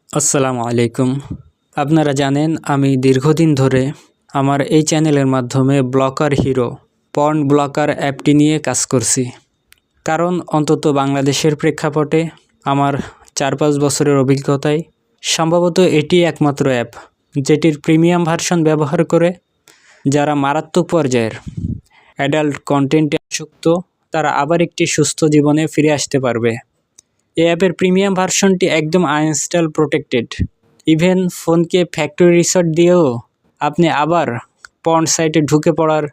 আসসালামু আলাইকুম। আপনারা জানেন আমি দীর্ঘদিন ধরে আমার এই চ্যানেলের মাধ্যমে ব্লকার হিরো পর্ন ব্লকার অ্যাপটি নিয়ে কাজ করছি। কারণ অন্তত বাংলাদেশের প্রেক্ষাপটে আমার 4-5 বছরের অভিজ্ঞতায় সম্ভবত এটি একমাত্র অ্যাপ যেটির প্রিমিয়াম ভার্সন ব্যবহার করে যারা মারাত্মক পর্যায়ের অ্যাডাল্ট কন্টেন্টে আসক্ত তারা আবার একটি সুস্থ জীবনে ফিরে আসতে পারবে। এই অ্যাপের প্রিমিয়াম ভার্সনটি একদম আনইনস্টল প্রোটেক্টেড। ইভেন ফোনকে ফ্যাক্টরি রিসেট দিয়েও আপনি আবার পর্ন সাইটে ঢুকে পড়ার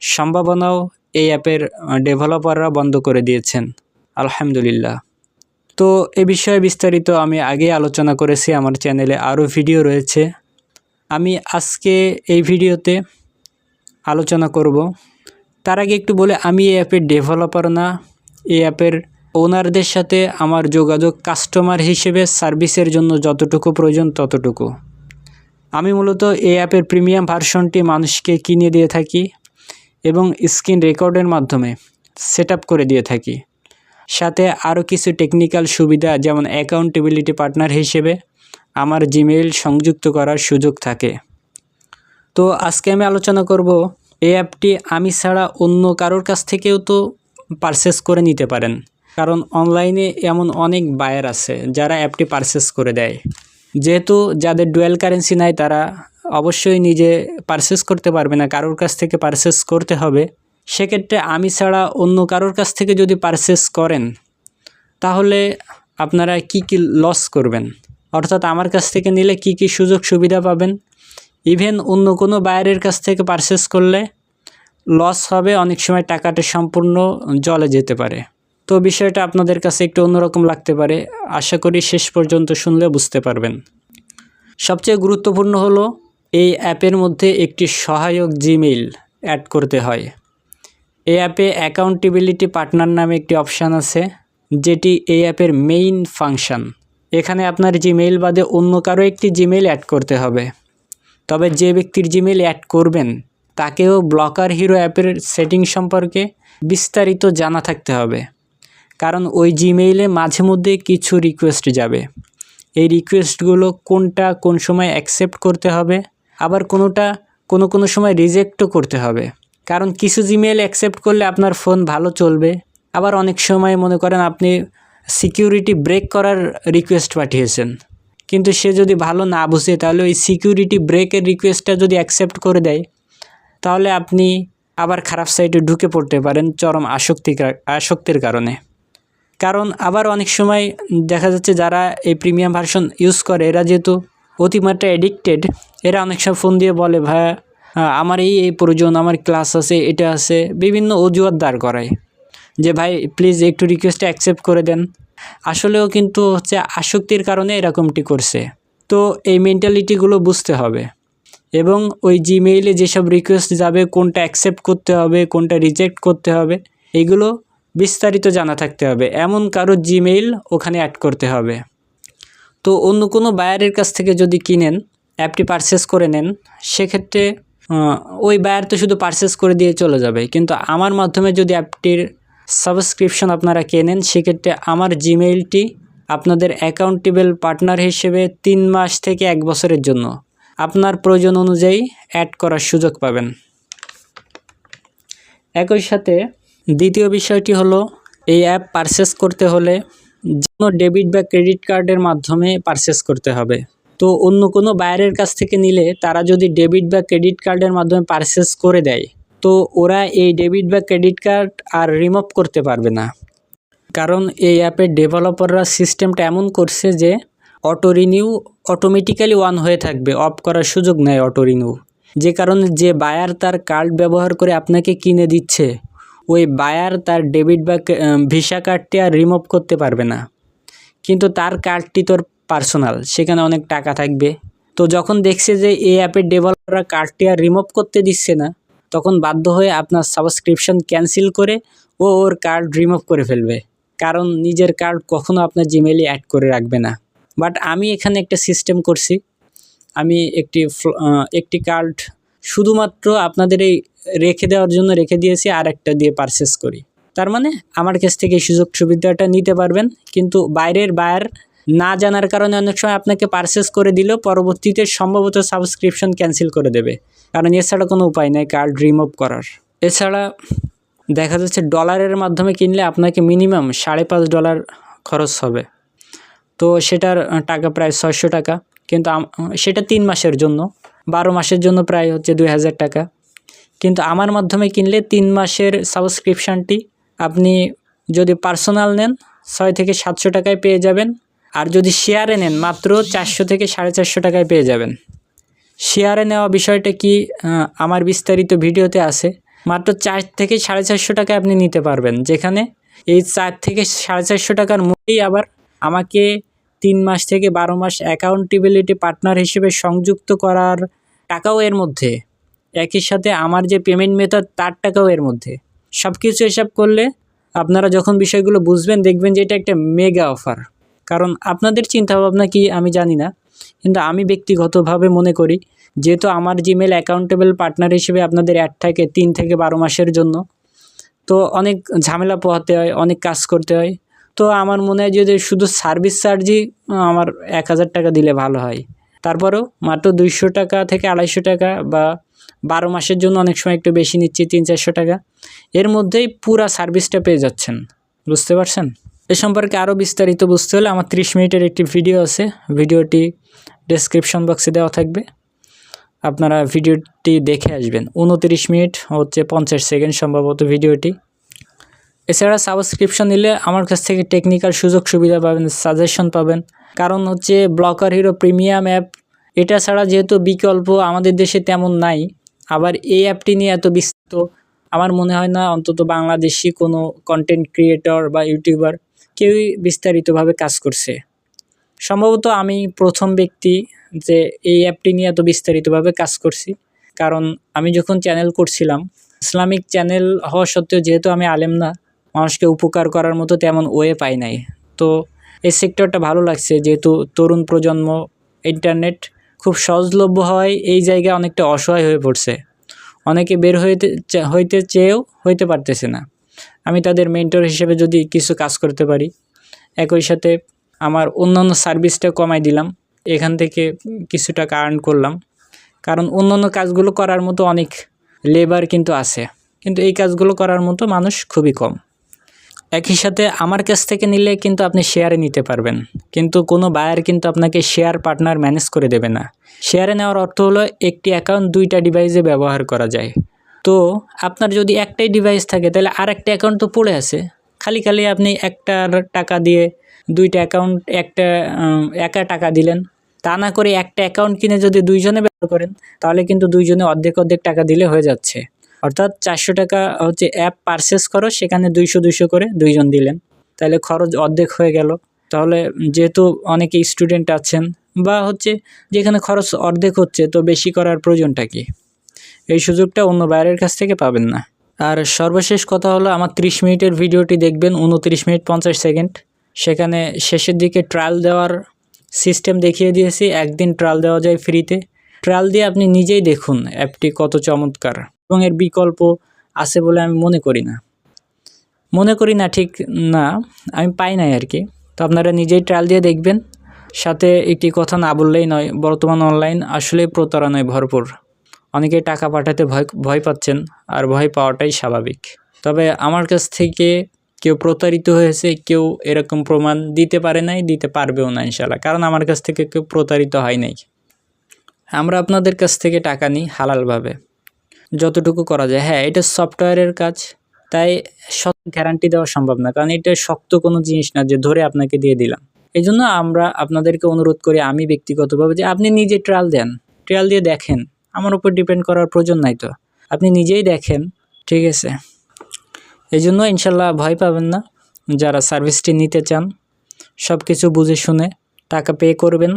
সম্ভাবনাও এই অ্যাপের ডেভেলপাররা বন্ধ করে দিয়েছেন, আলহামদুলিল্লাহ। তো এ বিষয়ে বিস্তারিত আমি আগেই আলোচনা করেছি, আমার চ্যানেলে আরও ভিডিও রয়েছে। আমি আজকে এই ভিডিওতে আলোচনা করব। তার আগে একটু বলে, আমি এই অ্যাপের ডেভেলপার না, এই অ্যাপের ওনারদের সাথে আমার যোগাযোগ কাস্টমার হিসেবে সার্ভিসের জন্য যতটুকু প্রয়োজন ততটুকু। আমি মূলত এই অ্যাপের প্রিমিয়াম ভার্সনটি মানুষকে কিনে দিয়ে থাকি এবং স্ক্রিন রেকর্ডের মাধ্যমে সেট করে দিয়ে থাকি। সাথে আরও কিছু টেকনিক্যাল সুবিধা, যেমন অ্যাকাউন্টেবিলিটি পার্টনার হিসেবে আমার জিমেইল সংযুক্ত করার সুযোগ থাকে। তো আজকে আমি আলোচনা করব এই অ্যাপটি আমি ছাড়া অন্য কারোর কাছ থেকেও তো পারচেস করে নিতে পারেন, কারণ অনলাইনে এমন অনেক বায়ার আছে যারা অ্যাপটি পারচেস করে দেয়। যেহেতু যাদের ডুয়াল কারেন্সি নাই তারা অবশ্যই নিজে পারচেস করতে পারবে না, কারোর কাছ থেকে পারচেস করতে হবে। সেক্ষেত্রে আমি ছাড়া অন্য কারোর কাছ থেকে যদি পারচেস করেন তাহলে আপনারা কি লস করবেন, অর্থাৎ আমার কাছ থেকে নিলে কি সুযোগ সুবিধা পাবেন। ইভেন অন্য কোনো বায়ারের কাছ থেকে পারচেস করলে লস হবে, অনেক সময় টাকাটা সম্পূর্ণ জলে যেতে পারে। তো বিষয়টা আপনাদের কাছে একটু অন্যরকম লাগতে পারে, আশা করি শেষ পর্যন্ত শুনলে বুঝতে পারবেন। সবচেয়ে গুরুত্বপূর্ণ হলো এই অ্যাপের মধ্যে একটি সহায়ক জিমেইল অ্যাড করতে হয়। এই অ্যাপে অ্যাকাউন্টেবিলিটি পার্টনার নামে একটি অপশান আছে, যেটি এই অ্যাপের মেইন ফাংশন। এখানে আপনার জিমেইল বাদে অন্য কারো একটি জিমেইল অ্যাড করতে হবে। তবে যে ব্যক্তির জিমেইল অ্যাড করবেন তাকেও ব্লকার হিরো অ্যাপের সেটিং সম্পর্কে বিস্তারিত জানা থাকতে হবে, কারণ ওই জিমেইলে মাঝে মধ্যে কিছু রিকোয়েস্ট যাবে। এই রিকোয়েস্টগুলো কোনটা কোন সময় অ্যাকসেপ্ট করতে হবে, আবার কোনো সময় রিজেক্টও করতে হবে। কারণ কিছু জিমেইল অ্যাকসেপ্ট করলে আপনার ফোন ভালো চলবে, আবার অনেক সময় মনে করেন আপনি সিকিউরিটি ব্রেক করার রিকোয়েস্ট পাঠিয়েছেন, কিন্তু সে যদি ভালো না বুঝে তাহলে ওই সিকিউরিটি ব্রেকের রিকোয়েস্টটা যদি অ্যাকসেপ্ট করে দেয় তাহলে আপনি আবার খারাপ সাইটে ঢুকে পড়তে পারেন চরম আসক্তির কারণে। কারণ আবার অনেক সময় দেখা যাচ্ছে যারা এই প্রিমিয়াম ভার্সন ইউজ করে এরা যেহেতু অতিমাত্রা অ্যাডিক্টেড, এরা অনেক সময় ফোন দিয়ে বলে, ভাইয়া আমার এই প্রয়োজন, আমার ক্লাস আছে, এটা আছে, বিভিন্ন অজুহাত দাঁড় করায় যে ভাই প্লিজ একটু রিকোয়েস্টটা অ্যাকসেপ্ট করে দেন। আসলেও কিন্তু হচ্ছে আসক্তির কারণে এরকমটি করছে। তো এই মেন্টালিটিগুলো বুঝতে হবে এবং ওই জিমেইলে যেসব রিকোয়েস্ট যাবে কোনটা অ্যাকসেপ্ট করতে হবে, কোনটা রিজেক্ট করতে হবে, এইগুলো বিস্তারিত জানা থাকতে হবে। এমন কারো জিমেইল ওখানে অ্যাড করতে হবে। তো অন্য কোনো বায়ারের কাছ থেকে যদি কিনেন, অ্যাপটি পারচেস করে নেন, সেক্ষেত্রে ওই বায়ার তো শুধু পারচেস করে দিয়ে চলে যাবে। কিন্তু আমার মাধ্যমে যদি অ্যাপটির সাবস্ক্রিপশন আপনারা কেনেন, সেক্ষেত্রে আমার জিমেইলটি আপনাদের অ্যাকাউন্টেবল পার্টনার হিসেবে 3 মাস থেকে 1 বছরের জন্য আপনার প্রয়োজন অনুযায়ী অ্যাড করার সুযোগ পাবেন। একই সাথে দ্বিতীয় বিষয়টি হলো, এই অ্যাপ পারচেস করতে হলে যেন ডেবিট বা ক্রেডিট কার্ডের মাধ্যমে পারচেস করতে হবে। তো অন্য কোনো বায়ারের কাছ থেকে নিলে তারা যদি ডেবিট বা ক্রেডিট কার্ডের মাধ্যমে পারচেস করে দেয়, তো ওরা এই ডেবিট বা ক্রেডিট কার্ড আর রিমুভ করতে পারবে না। কারণ এই অ্যাপের ডেভেলপাররা সিস্টেমটা এমন করছে যে অটো রিনিউ অটোমেটিক্যালি অন হয়ে থাকবে, অফ করার সুযোগ নেই অটো রিনিউ। যে কারণে যে বায়ার তার কার্ড ব্যবহার করে আপনাকে কিনে দিচ্ছে, ওই বায়ার তার ডেবিট বা ভিসা কার্ডটি আর রিমুভ করতে পারবে না। কিন্তু তার কার্ডটি তোর পার্সোনাল, সেখানে অনেক টাকা থাকবে। তো যখন দেখছে যে এই অ্যাপের ডেভেলপাররা কার্ডটি আর রিমুভ করতে দিচ্ছে না, তখন বাধ্য হয়ে আপনার সাবস্ক্রিপশন ক্যান্সেল করে ওর কার্ড রিমুভ করে ফেলবে, কারণ নিজের কার্ড কখনো আপনার জিমেইলে অ্যাড করে রাখবে না। বাট আমি এখানে একটা সিস্টেম করছি, আমি একটি কার্ড শুধুমাত্র আপনাদের এই রেখে দেওয়ার জন্য রেখে দিয়েছি, আর একটা দিয়ে পারচেস করি। তার মানে আমার কাছ থেকে এই সুযোগ সুবিধাটা নিতে পারবেন, কিন্তু বাইরের বায়ার না জানার কারণে অনেক সময় আপনাকে পারচেস করে দিলেও পরবর্তীতে সম্ভবত সাবস্ক্রিপশন ক্যান্সেল করে দেবে, কারণ এছাড়া কোনো উপায় নেই কার্ড রিমুভ করার। এছাড়া দেখা যাচ্ছে ডলারের মাধ্যমে কিনলে আপনাকে মিনিমাম $5.5 খরচ হবে, তো সেটার টাকা প্রায় 600 টাকা, কিন্তু সেটা 3 মাসের জন্য, 12 মাসের জন্য প্রায় হচ্ছে 2000 টাকা। কিন্তু আমার মাধ্যমে কিনলে 3 মাসের সাবস্ক্রিপশানটি আপনি যদি পার্সোনাল নেন 600 থেকে 700 টাকায় পেয়ে যাবেন, আর যদি শেয়ারে নেন মাত্র 400 থেকে 450 টাকায় পেয়ে যাবেন। শেয়ারে নেওয়া বিষয়টা কি আমার বিস্তারিত ভিডিওতে আছে। মাত্র 4 থেকে 450 টাকায় আপনি নিতে পারবেন, যেখানে এই 4 থেকে 450 টাকার মধ্যেই আবার আমাকে 3 মাস থেকে 12 মাস অ্যাকাউন্টেবিলিটি পার্টনার হিসেবে সংযুক্ত করার টাকাও এর মধ্যে, একই সাথে আমার যে পেমেন্ট মেথড তার টাকাও এর মধ্যে। সব কিছু হিসাব করলে আপনারা যখন বিষয়গুলো বুঝবেন দেখবেন যে এটা একটা মেগা অফার। কারণ আপনাদের চিন্তাভাবনা কি আমি জানি না, কিন্তু আমি ব্যক্তিগতভাবে মনে করি যেহেতু আমার জিমেল অ্যাকাউন্টেবল পার্টনার হিসেবে আপনাদের অ্যাড থাকে 3 থেকে 12 মাসের জন্য, তো অনেক ঝামেলা পোহাতে হয়, অনেক কাজ করতে হয়। তো আমার মনে হয় যদি শুধু সার্ভিস চার্জই আমার 1000 টাকা দিলে ভালো হয়। তারপরেও মাত্র 200 টাকা থেকে 250 টাকা বা 12 মাসের জন্য অনেক সময় একটু বেশি নিচ্ছি 300-400 টাকা, এর মধ্যেই পুরা সার্ভিসটা পেয়ে যাচ্ছেন। বুঝতে পারছেন? এ সম্পর্কে আরও বিস্তারিত বুঝতে হলে আমার 30 মিনিটের একটি ভিডিও আছে, ভিডিওটি ডেসক্রিপশন বক্সে দেওয়া থাকবে, আপনারা ভিডিওটি দেখে আসবেন। 29 মিনিট হচ্ছে 50 সেকেন্ড সম্ভবত ভিডিওটি। এছাড়া সাবস্ক্রিপশন নিলে আমার কাছ থেকে টেকনিক্যাল সুযোগ সুবিধা পাবেন, সাজেশন পাবেন। কারণ হচ্ছে ব্লকার হিরো প্রিমিয়াম অ্যাপ, এটা ছাড়া যেহেতু বিকল্প আমাদের দেশে তেমন নাই, আবার এই অ্যাপটি নিয়ে এত বিস্তৃত আমার মনে হয় না অন্তত বাংলাদেশি কোনো কন্টেন্ট ক্রিয়েটর বা ইউটিউবার কেউই বিস্তারিতভাবে কাজ করছে। সম্ভবত আমি প্রথম ব্যক্তি যে এই অ্যাপটি নিয়ে এত বিস্তারিতভাবে কাজ করছি। কারণ আমি যখন চ্যানেল করছিলাম, ইসলামিক চ্যানেল হওয়া সত্ত্বেও যেহেতু আমি আলেম না, মানুষকে উপকার করার মতো তেমন ওয়ে পাই নাই। তো এই সেক্টরটা ভালো লাগছে, যেহেতু তরুণ প্রজন্ম ইন্টারনেট খুব সহজলভ্য হয়, এই জায়গায় অনেকটা অসহায় হয়ে পড়ছে। অনেকে বের হইতে চেয়েও হইতে পারতেছে না। আমি তাদের মেন্টর হিসেবে যদি কিছু কাজ করতে পারি, একই সাথে আমার অন্যান্য সার্ভিসটা কমাই দিলাম, এখান থেকে কিছু টাকা আর্ন করলাম। কারণ অন্যান্য কাজগুলো করার মতো অনেক লেবার কিন্তু আছে, কিন্তু এই কাজগুলো করার মতো মানুষ খুবই কম। একই সাথে আমার কাছ থেকে নিলে কিন্তু আপনি শেয়ারে নিতে পারবেন, কিন্তু কোনো বায়ার কিন্তু আপনাকে শেয়ার পার্টনার ম্যানেজ করে দেবে না। শেয়ারে নেওয়ার অর্থ হলো একটি অ্যাকাউন্ট 2টা ডিভাইসে ব্যবহার করা যায়। তো আপনার যদি একটাই ডিভাইস থাকে তাহলে আর একটা অ্যাকাউন্ট তো পড়ে আছে, খালি আপনি একটার টাকা দিয়ে 2টা অ্যাকাউন্ট একা টাকা দিলেন। তা না করে একটা অ্যাকাউন্ট কিনে যদি 2জনে ব্যবহার করেন তাহলে কিন্তু 2জনে অর্ধেক টাকা দিলে হয়ে যাচ্ছে। অর্থাৎ 400 টাকা হচ্ছে অ্যাপ পারচেস করো, সেখানে 200 করে 2জন দিলেন, তাহলে খরচ অর্ধেক হয়ে গেল। তাহলে যেহেতু অনেকে স্টুডেন্ট আছেন বা হচ্ছে যেখানে খরচ অর্ধেক হচ্ছে, তো বেশি করার প্রয়োজনটা কি? এই সুযোগটা অন্য বাইরের কাছ থেকে পাবেন না। আর সর্বশেষ কথা হলো আমার 30 মিনিটের ভিডিওটি দেখবেন, 29 মিনিট 50 সেকেন্ড। সেখানে শেষের দিকে ট্রায়াল দেওয়ার সিস্টেম দেখিয়ে দিয়েছি, একদিন ট্রায়াল দেওয়া যায় ফ্রিতে। ট্রায়াল দিয়ে আপনি নিজেই দেখুন অ্যাপটি কত চমৎকার, এবং এর বিকল্প আছে বলে আমি মনে করি না ঠিক না, আমি পাই নাই আর কি। তো আপনারা নিজেই ট্রায়াল দিয়ে দেখবেন। সাথে একটি কথা না বললেই নয়, বর্তমান অনলাইন আসলে প্রতারণায় ভরপুর। অনেকে টাকা পাঠাতে ভয় পাচ্ছেন, আর ভয় পাওয়াটাই স্বাভাবিক। তবে আমার কাছ থেকে কেউ প্রতারিত হয়েছে, কেউ এরকম প্রমাণ দিতে পারে নাই, দিতে পারবেও না ইনশাআল্লাহ, কারণ আমার কাছ থেকে কেউ প্রতারিত হয় নাই। আমরা আপনাদের কাছ থেকে টাকা নিই হালালভাবে, যতটুকু করা যায়। হ্যাঁ, এটা সফটওয়্যারের কাজ, তাই গ্যারান্টি দেওয়া সম্ভব না, কারণ এটা শক্ত কোনো জিনিস না যে ধরে আপনাকে দিয়ে দিলাম। এই জন্য আমরা আপনাদেরকে অনুরোধ করি, আমি ব্যক্তিগতভাবে, যে আপনি নিজে ট্রায়াল দেন, ট্রায়াল দিয়ে দেখেন। আমার উপর ডিপেন্ড করার প্রয়োজন নাই, তো আপনি নিজেই দেখেন, ঠিক আছে? এই জন্য ইনশাল্লাহ ভয় পাবেন না। যারা সার্ভিসটি নিতে চান সব কিছু বুঝে শুনে টাকা পে করবেন,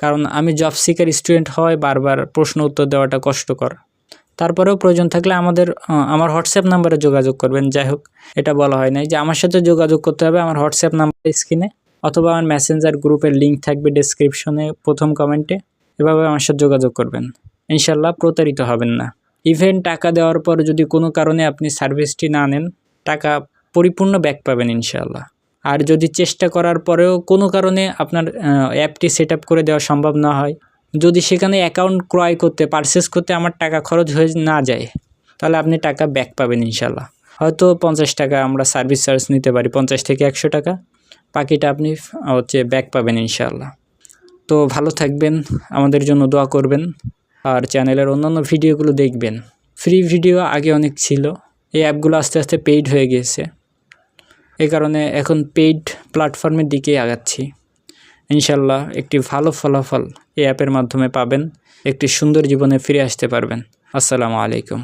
কারণ আমি জব সিকার স্টুডেন্ট হওয়ায় বারবার প্রশ্ন উত্তর দেওয়াটা কষ্টকর। তারপরেও প্রয়োজন থাকলে আমার হোয়াটসঅ্যাপ নাম্বারে যোগাযোগ করবেন। যাই হোক, এটা বলা হয় নাই যে আমার সাথে যোগাযোগ করতে হবে। আমার হোয়াটসঅ্যাপ নাম্বার স্ক্রিনে, অথবা আমার মেসেঞ্জার গ্রুপের লিঙ্ক থাকবে ডেসক্রিপশনে প্রথম কমেন্টে, এভাবে আমার সাথে যোগাযোগ করবেন। ইনশাল্লাহ প্রতারিত হবেন না। ইভেন টাকা দেওয়ার পর যদি কোনো কারণে আপনি সার্ভিসটি না নেন, টাকা পরিপূর্ণ ব্যাক পাবেন ইনশাআল্লাহ। আর যদি চেষ্টা করার পরেও কোনো কারণে আপনার অ্যাপটি সেট আপ করে দেওয়া সম্ভব না হয়, যদি সেখানে অ্যাকাউন্ট ক্রয় করতে পারচেস করতে আমার টাকা খরচ হয়ে না যায়, তাহলে আপনি টাকা ব্যাক পাবেন ইনশাল্লাহ। হয়তো 50 টাকা আমরা সার্ভিস চার্জ নিতে পারি, 50 থেকে 100 টাকা, বাকিটা আপনি ব্যাক পাবেন ইনশাল্লাহ। তো ভালো থাকবেন, আমাদের জন্য দোয়া করবেন, আর চ্যানেলের অন্যান্য ভিডিওগুলো দেখবেন। ফ্রি ভিডিও আগে অনেক ছিল, এই অ্যাপগুলো আস্তে আস্তে পেইড হয়ে গিয়েছে, এই কারণে এখন পেইড প্ল্যাটফর্মের দিকেই আগাচ্ছি। ইনশাল্লাহ একটি ভালো ফলাফল এই অ্যাপের মাধ্যমে পাবেন, একটি সুন্দর জীবনে ফিরে আসতে পারবেন। আসসালামু আলাইকুম।